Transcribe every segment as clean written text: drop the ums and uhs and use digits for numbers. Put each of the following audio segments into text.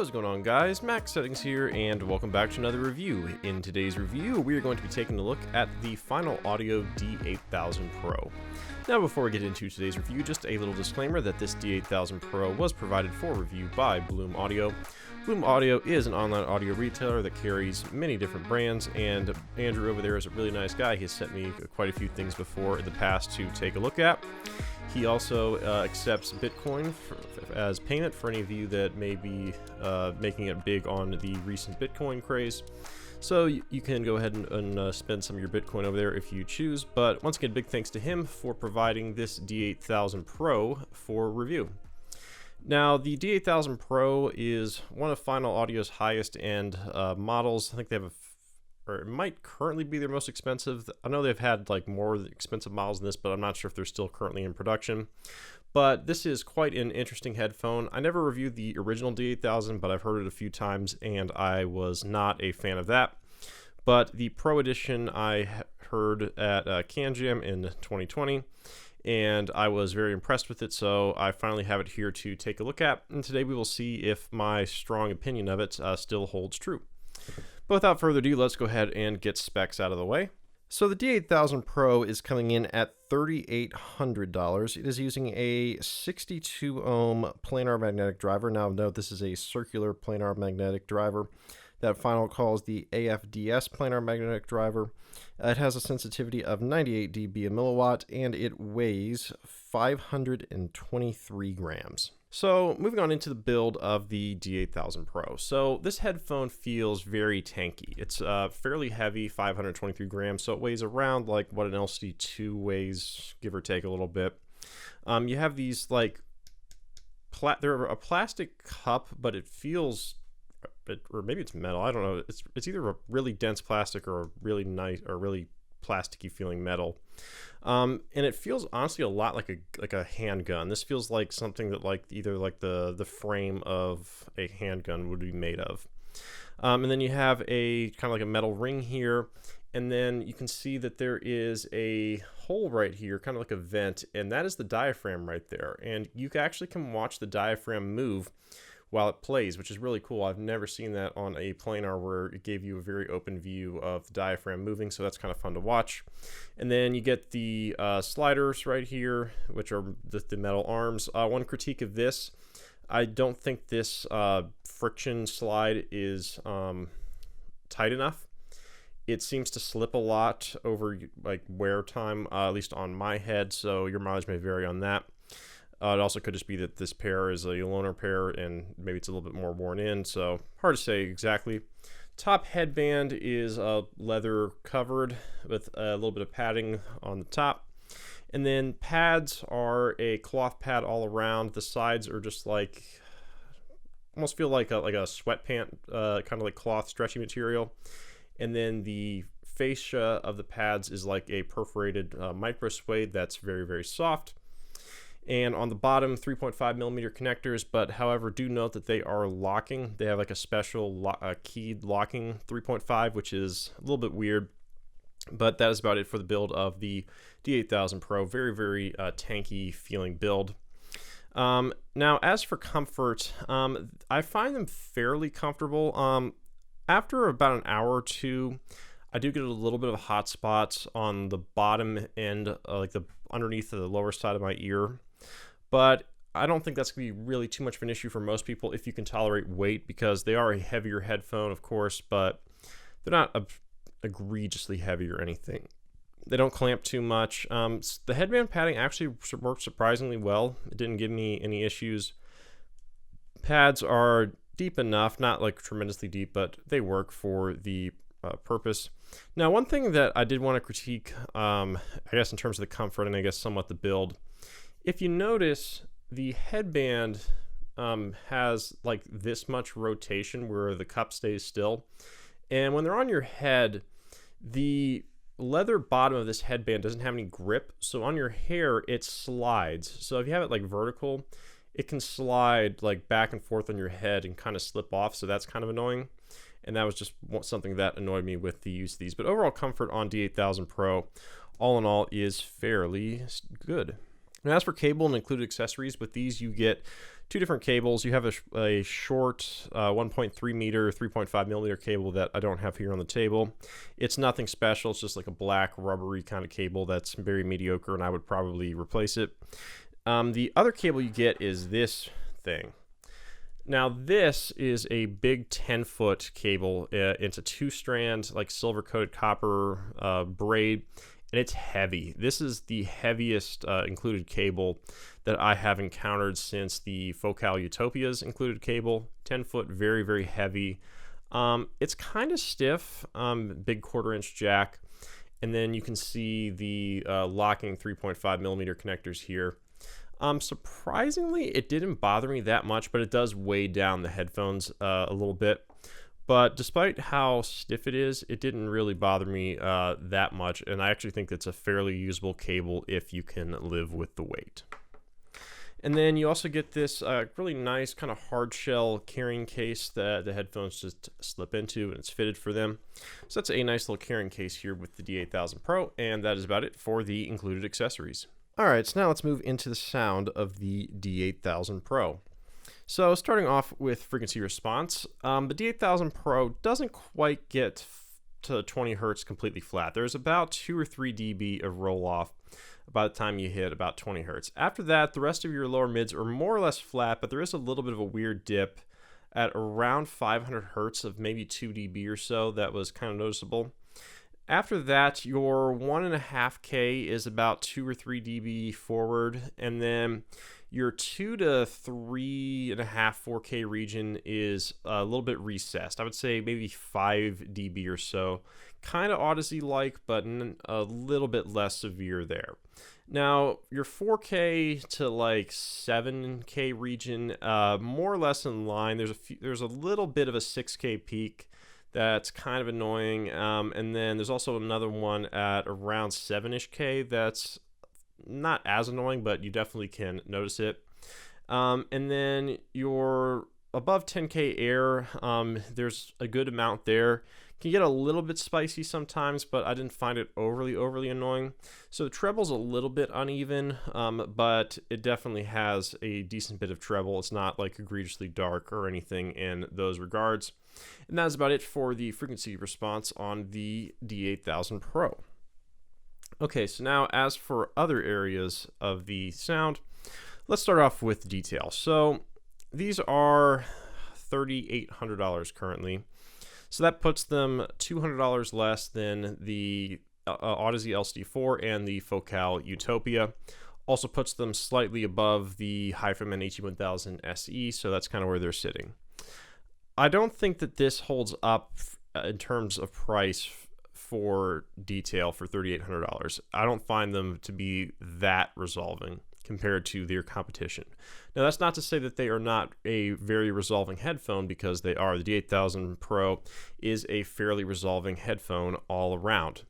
What's going on, guys? Max Settings here, and welcome back to another review. In today's review, we are going to be taking a look at the Final Audio D8000 Pro. Now, before we get into today's review, just a little disclaimer that this D8000 Pro was provided for review by Bloom Audio. Bloom Audio is an online audio retailer that carries many different brands, and Andrew over there is a really nice guy. He has sent me quite a few things before in the past to take a look at. He also accepts Bitcoin as payment for any of you that may be making it big on the recent Bitcoin craze. So you can go ahead and spend some of your Bitcoin over there if you choose. But once again, big thanks to him for providing this D8000 Pro for review. Now, the D8000 Pro is one of Final Audio's highest end models. I think they have or it might currently be their most expensive. I know they've had like more expensive models than this, but I'm not sure if they're still currently in production. But this is quite an interesting headphone. I never reviewed the original D8000, but I've heard it a few times, and I was not a fan of that. But the Pro Edition I heard at CanJam in 2020, and I was very impressed with it, so I finally have it here to take a look at. And today we will see if my strong opinion of it still holds true. But without further ado, let's go ahead and get specs out of the way. So the D8000 Pro is coming in at $3,800. It is using a 62 ohm planar magnetic driver. Now note this is a circular planar magnetic driver that Final calls the AFDS planar magnetic driver. It has a sensitivity of 98 dB a milliwatt, and it weighs 523 grams. So moving on into the build of the D8000 Pro. So this headphone feels very tanky. It's fairly heavy, 523 grams, so it weighs around like what an LCD2 weighs, give or take a little bit. You have these like, they're a plastic cup, but it feels, or maybe it's metal, I don't know. It's either a really dense plastic or a really nice or really plasticky feeling metal. And it feels honestly a lot like a handgun. This feels like something that like either like the frame of a handgun would be made of. And then you have a kind of like a metal ring here, and then you can see that there is a hole right here, kind of like a vent, and that is the diaphragm right there. And you actually can watch the diaphragm move while it plays, which is really cool. I've never seen that on a planar where it gave you a very open view of the diaphragm moving, so that's kind of fun to watch. And then you get the sliders right here, which are the metal arms. One critique of this, I don't think this friction slide is tight enough. It seems to slip a lot over like wear time, at least on my head, so your mileage may vary on that. It also could just be that this pair is a loaner pair and maybe it's a little bit more worn in, so hard to say exactly. Top headband is leather covered with a little bit of padding on the top. And then pads are a cloth pad all around. The sides are just like, almost feel like a sweatpant, kind of like cloth stretchy material. And then the fascia of the pads is like a perforated micro suede that's very, very soft. And on the bottom, 3.5 millimeter connectors, but however, do note that they are locking. They have like a special keyed locking 3.5, which is a little bit weird, but that is about it for the build of the D8000 Pro. Very, very tanky feeling build. Now, as for comfort, I find them fairly comfortable. After about an hour or two, I do get a little bit of hot spots on the bottom end, like the underneath the lower side of my ear. But I don't think that's going to be really too much of an issue for most people if you can tolerate weight, because they are a heavier headphone, of course, but they're not egregiously heavy or anything. They don't clamp too much. The headband padding actually worked surprisingly well. It didn't give me any issues. Pads are deep enough, not like tremendously deep, but they work for the purpose. Now, one thing that I did want to critique, I guess in terms of the comfort and I guess somewhat the build, if you notice, the headband has like this much rotation where the cup stays still. And when they're on your head, the leather bottom of this headband doesn't have any grip. So on your hair, it slides. So if you have it like vertical, it can slide like back and forth on your head and kind of slip off. So that's kind of annoying. And that was just something that annoyed me with the use of these. But overall comfort on D8000 Pro, all in all, is fairly good. Now, as for cable and included accessories, with these you get two different cables. You have a short 1.3 meter, 3.5 millimeter cable that I don't have here on the table. It's nothing special. It's just like a black rubbery kind of cable that's very mediocre, and I would probably replace it. The other cable you get is this thing. Now this is a big 10-foot cable. It's a 2-strand, like silver-coated copper braid, and it's heavy. This is the heaviest included cable that I have encountered since the Focal Utopia's included cable. 10-foot, very, very heavy. It's kind of stiff, big 1/4-inch jack, and then you can see the locking 3.5 millimeter connectors here. Surprisingly, it didn't bother me that much, but it does weigh down the headphones a little bit. But despite how stiff it is, it didn't really bother me that much, and I actually think it's a fairly usable cable if you can live with the weight. And then you also get this really nice kind of hard shell carrying case that the headphones just slip into, and it's fitted for them. So that's a nice little carrying case here with the D8000 Pro, and that is about it for the included accessories. Alright, so now let's move into the sound of the D8000 Pro. So starting off with frequency response, the D8000 Pro doesn't quite get to 20 Hertz completely flat. There's about 2 or 3 dB of roll off by the time you hit about 20 Hertz. After that, the rest of your lower mids are more or less flat, but there is a little bit of a weird dip at around 500 Hertz of maybe 2 dB or so that was kind of noticeable. After that, your 1.5K is about 2 or 3 dB forward, and then your 2 to 3.5, 4K region is a little bit recessed. I would say maybe 5 dB or so. Kind of Odyssey-like, but a little bit less severe there. Now, your 4K to like 7K region, more or less in line. There's a little bit of a 6K peak that's kind of annoying, and then there's also another one at around 7-ish K that's not as annoying, but you definitely can notice it. And then your above 10K air, there's a good amount there. Can get a little bit spicy sometimes, but I didn't find it overly annoying. So the treble's a little bit uneven, but it definitely has a decent bit of treble. It's not like egregiously dark or anything in those regards. And that's about it for the frequency response on the D8000 Pro. Okay, so now as for other areas of the sound, let's start off with detail. So these are $3,800 currently. So that puts them $200 less than the Odyssey LCD4 and the Focal Utopia. Also puts them slightly above the HiFiMan HE1000 SE, so that's kind of where they're sitting. I don't think that this holds up in terms of price for detail for $3,800. I don't find them to be that resolving compared to their competition. Now, that's not to say that they are not a very resolving headphone, because they are. The D8000 Pro is a fairly resolving headphone all around.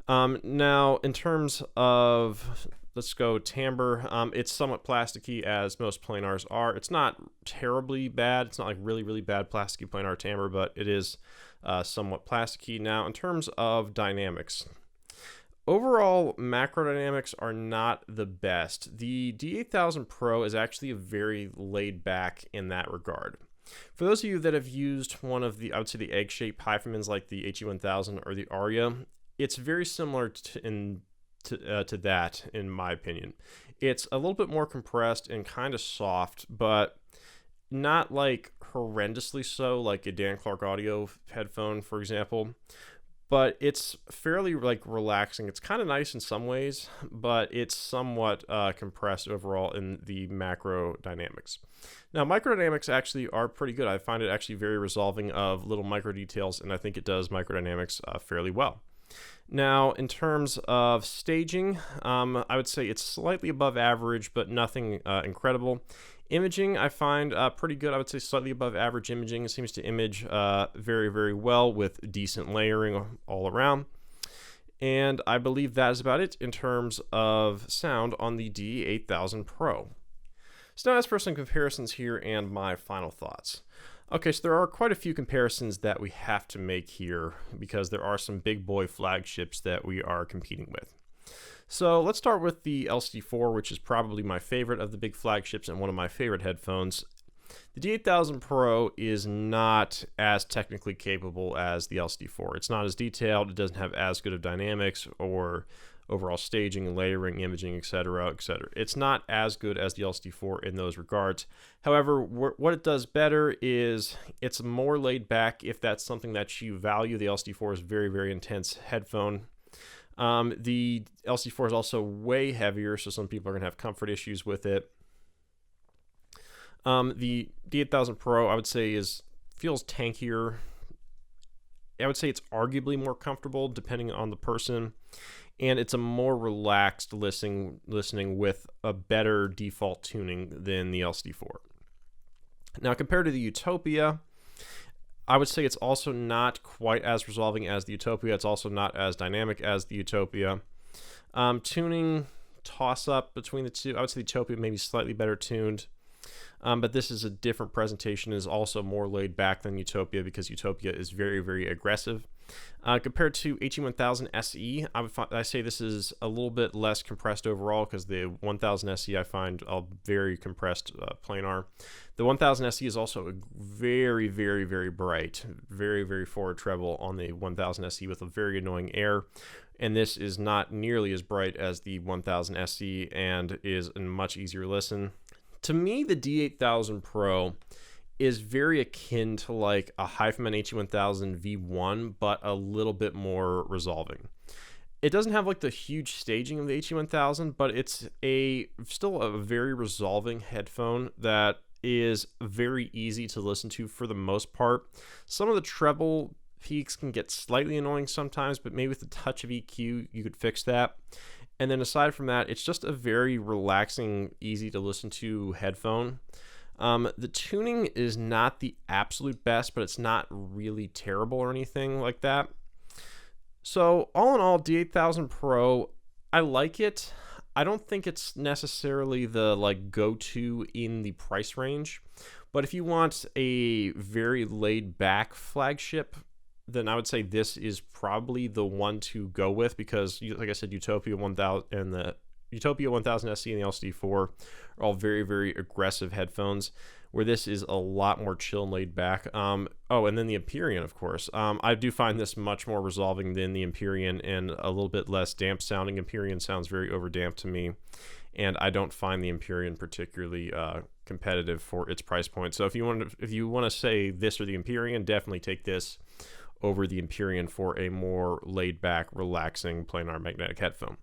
Now, in terms of, let's go timbre, it's somewhat plasticky, as most planars are. It's not terribly bad. It's not like really bad plasticky planar timbre, but it is somewhat plasticky. Now, in terms of dynamics, overall, macro dynamics are not the best. The D8000 Pro is actually very laid back in that regard. For those of you that have used one of the, I would say, the egg-shaped HiFimans like the HE1000 or the Aria, it's very similar to that, in my opinion. It's a little bit more compressed and kind of soft, but not like horrendously so, like a Dan Clark Audio headphone, for example. But it's fairly like relaxing. It's kind of nice in some ways, but it's somewhat compressed overall in the macro dynamics. Now, micro dynamics actually are pretty good. I find it actually very resolving of little micro details, and I think it does micro dynamics fairly well. Now, in terms of staging, I would say it's slightly above average, but nothing incredible. Imaging, I find pretty good. I would say slightly above average imaging. It seems to image very well with decent layering all around. And I believe that is about it in terms of sound on the D8000 Pro. So now as for some comparisons here and my final thoughts. Okay, so there are quite a few comparisons that we have to make here because there are some big boy flagships that we are competing with. So let's start with the LCD4, which is probably my favorite of the big flagships and one of my favorite headphones. The D8000 Pro is not as technically capable as the LCD4. It's not as detailed, it doesn't have as good of dynamics or overall staging, layering, imaging, etc., etc. It's not as good as the LCD4 in those regards. However, what it does better is it's more laid back if that's something that you value. The LCD4 is a very, very intense headphone. The LCD4 is also way heavier, so some people are going to have comfort issues with it. The D8000 Pro, I would say, feels tankier. I would say it's arguably more comfortable depending on the person, and it's a more relaxed listening with a better default tuning than the LCD4. Now, compared to the Utopia, I would say it's also not quite as resolving as the Utopia. It's also not as dynamic as the Utopia. Tuning toss-up between the two. I would say the Utopia may be slightly better tuned. But this is a different presentation. It is also more laid back than Utopia because Utopia is very, very aggressive. Compared to HE1000 SE, I say this is a little bit less compressed overall because the 1000 SE I find a very compressed planar. The 1000 SE is also very, very, very bright, very, very forward treble on the 1000 SE with a very annoying air. And this is not nearly as bright as the 1000 SE and is a much easier listen. To me, the D8000 Pro is very akin to like a HiFiMan HE1000 V1, but a little bit more resolving. It doesn't have like the huge staging of the HE1000, but it's still a very resolving headphone that is very easy to listen to for the most part. Some of the treble peaks can get slightly annoying sometimes, but maybe with a touch of EQ, you could fix that. And then aside from that, it's just a very relaxing, easy to listen to headphone. The tuning is not the absolute best, but it's not really terrible or anything like that. So all in all, D8000 Pro, I like it. I don't think it's necessarily the like go-to in the price range, but if you want a very laid back flagship, then I would say this is probably the one to go with because, like I said, Utopia 1000 and the Utopia 1000 SE and the LCD4 are all very, very aggressive headphones, where this is a lot more chill and laid back. And then the Empyrean, of course. I do find this much more resolving than the Empyrean and a little bit less damp sounding. Empyrean sounds very overdamped to me, and I don't find the Empyrean particularly competitive for its price point. So if you want to say this or the Empyrean, definitely take this over the Empyrean for a more laid-back, relaxing planar magnetic headphone.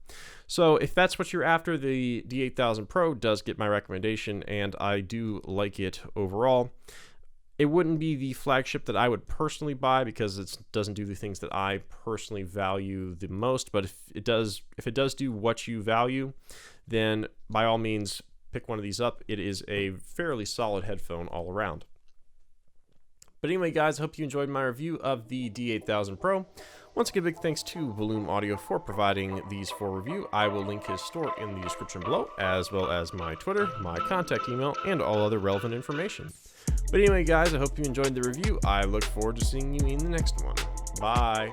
So if that's what you're after, the D8000 Pro does get my recommendation, and I do like it overall. It wouldn't be the flagship that I would personally buy because it doesn't do the things that I personally value the most, but if it does do what you value, then by all means, pick one of these up. It is a fairly solid headphone all around. But anyway, guys, I hope you enjoyed my review of the D8000 Pro. Once again, big thanks to Volume Audio for providing these for review. I will link his store in the description below, as well as my Twitter, my contact email, and all other relevant information. But anyway, guys, I hope you enjoyed the review. I look forward to seeing you in the next one. Bye.